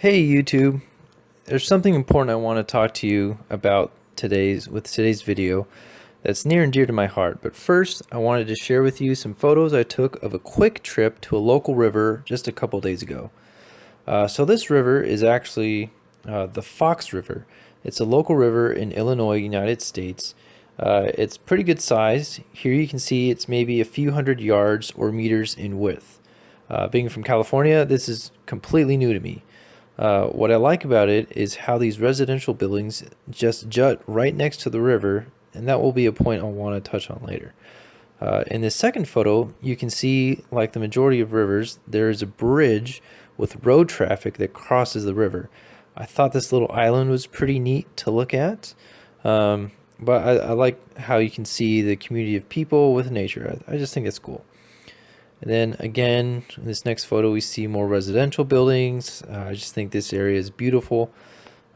Hey YouTube, there's something important I want to talk to you about today's video that's near and dear to my heart. But first, I wanted to share with you some photos I took of a quick trip to a local river just a couple days ago. So this river is actually the Fox River. It's a local river in Illinois, United States. It's pretty good size. Here you can see it's maybe a few hundred yards or meters in width. Being from California, this is completely new to me. What I like about it is how these residential buildings just jut right next to the river, and that will be a point I'll want to touch on later. In this second photo, you can see, like the majority of rivers, there is a bridge with road traffic that crosses the river. I thought this little island was pretty neat to look at, but I like how you can see the community of people with nature. I just think it's cool. And then again, in this next photo, we see more residential buildings. I just think this area is beautiful.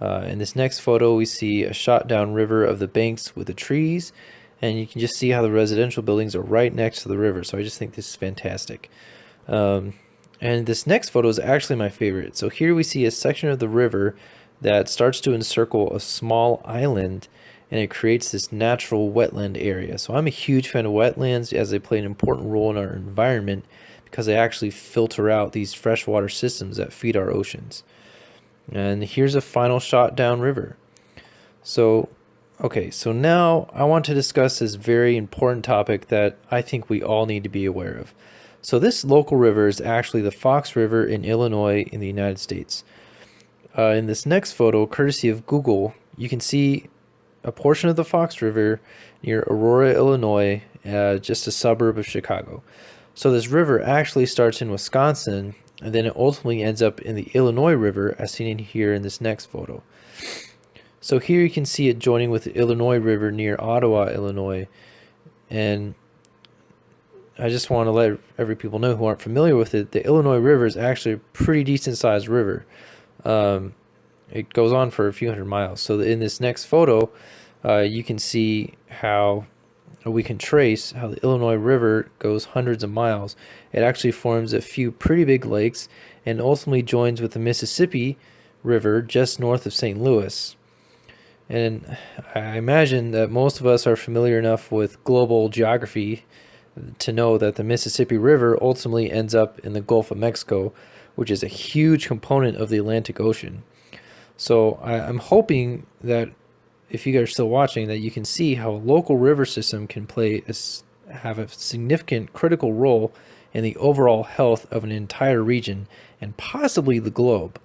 In this next photo, we see a shot down river of the banks with the trees. And you can just see how the residential buildings are right next to the river. So I just think this is fantastic. And this next photo is actually my favorite. So here we see a section of the river that starts to encircle a small island, and it creates this natural wetland area. So I'm a huge fan of wetlands as they play an important role in our environment because they actually filter out these freshwater systems that feed our oceans. And here's a final shot downriver. So now I want to discuss this very important topic that I think we all need to be aware of. So this local river is actually the Fox River in Illinois in the United States. In this next photo, courtesy of Google, you can see a portion of the Fox River near Aurora, Illinois, just a suburb of Chicago. So this river actually starts in Wisconsin, and then it ultimately ends up in the Illinois River, as seen in here in this next photo. So here you can see it joining with the Illinois River near Ottawa, Illinois. And I just want to let every people know who aren't familiar with it, the Illinois River is actually a pretty decent sized river. It goes on for a few hundred miles. So in this next photo, you can see how we can trace how the Illinois River goes hundreds of miles. It actually forms a few pretty big lakes and ultimately joins with the Mississippi River just north of St. Louis. And I imagine that most of us are familiar enough with global geography to know that the Mississippi River ultimately ends up in the Gulf of Mexico, which is a huge component of the Atlantic Ocean. So I'm hoping that if you guys are still watching, that you can see how a local river system can have a significant critical role in the overall health of an entire region and possibly the globe.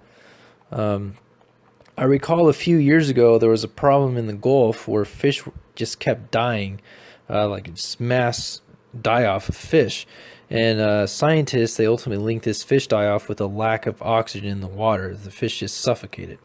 I recall a few years ago there was a problem in the Gulf where fish just kept dying, like just mass die-off of fish. And scientists, they ultimately linked this fish die-off with a lack of oxygen in the water. The fish just suffocated.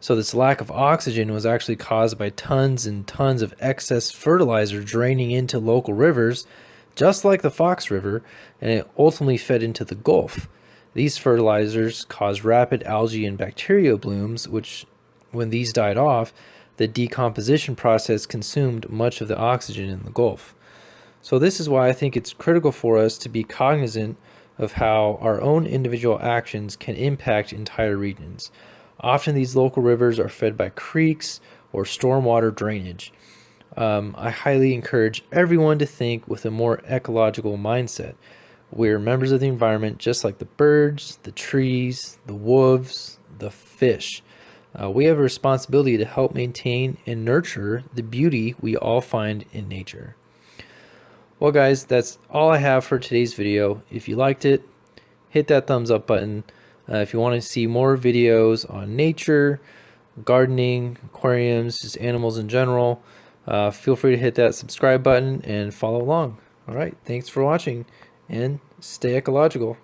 So this lack of oxygen was actually caused by tons and tons of excess fertilizer draining into local rivers, just like the Fox River, and it ultimately fed into the Gulf. These fertilizers caused rapid algae and bacteria blooms, which, when these died off, the decomposition process consumed much of the oxygen in the Gulf. So this is why I think it's critical for us to be cognizant of how our own individual actions can impact entire regions. Often these local rivers are fed by creeks or stormwater drainage. I highly encourage everyone to think with a more ecological mindset. We're members of the environment just like the birds, the trees, the wolves, the fish. We have a responsibility to help maintain and nurture the beauty we all find in nature. Well guys, that's all I have for today's video. If you liked it, hit that thumbs up button. If you want to see more videos on nature, gardening, aquariums, just animals in general, feel free to hit that subscribe button and follow along. All right, thanks for watching and stay ecological.